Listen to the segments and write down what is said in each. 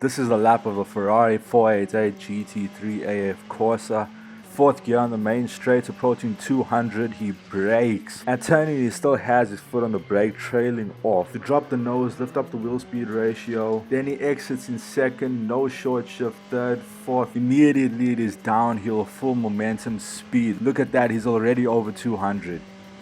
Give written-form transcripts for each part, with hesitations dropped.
This is the lap of a Ferrari 488 GT3 AF Corse. Fourth gear on the main straight, approaching 200, he brakes. At turning, he still has his foot on the brake, trailing off. To drop the nose, lift up the wheel speed ratio. Then he exits in second, no short shift, third, fourth. Immediately it is downhill, full momentum, speed. Look at that, he's already over 200.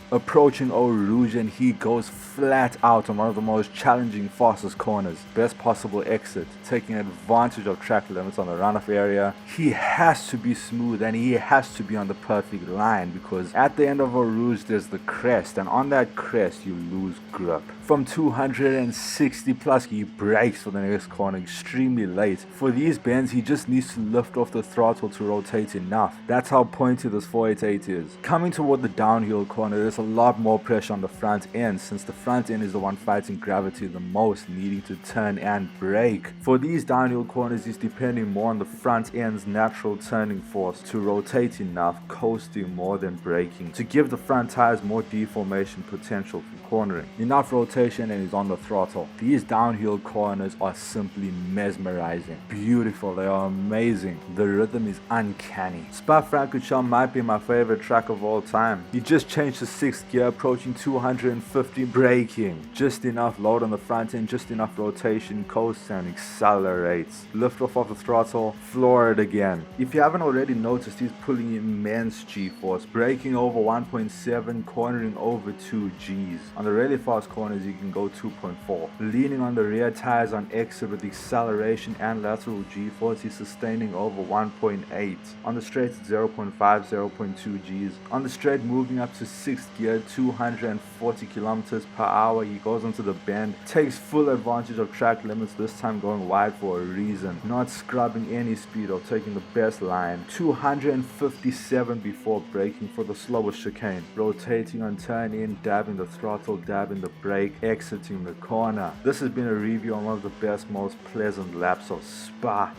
Approaching Eau Rouge, and he goes flat out on one of the most challenging, fastest corners. Best possible exit, taking advantage of track limits on the runoff area. He has to be smooth and he has to be on the perfect line, because at the end of Eau Rouge there's the crest, and on that crest you lose grip. From 260 plus, he brakes for the next corner extremely late. For these bends, he just needs to lift off the throttle to rotate enough. That's how pointy this 488 is. Coming toward the downhill corner, there's a lot more pressure on the front end, since the front end is the one fighting gravity the most, needing to turn and brake. For these downhill corners, he's depending more on the front end's natural turning force to rotate enough, coasting more than braking, to give the front tires more deformation potential for cornering. Enough rotation and he's on the throttle. These downhill corners are simply mesmerizing. Beautiful, they are amazing. The rhythm is uncanny. Francorchamps might be my favorite track of all time. He just changed to 6th gear, approaching 250, braking. Just enough load on the front end, just enough rotation, coasts and accelerates. Lift off of the throttle, floor it again. If you haven't already noticed, he's pulling immense G-force, braking over 1.7, cornering over 2 Gs. On the really fast corners, you can go 2.4. Leaning on the rear tires on exit with acceleration and lateral G-force, he's sustaining over 1.8. On the straights, 0.5, 0.2 Gs. On the straight, moving up to 6th gear, 240 kilometers per hour, he goes onto the bend, takes full advantage of track limits, this time going wide for a reason, not scrubbing any speed or taking the best line. 257 before braking for the slowest chicane, rotating on turn in, dabbing the throttle, dabbing the brake, exiting the corner. This has been a review on one of the best, most pleasant laps of Spa.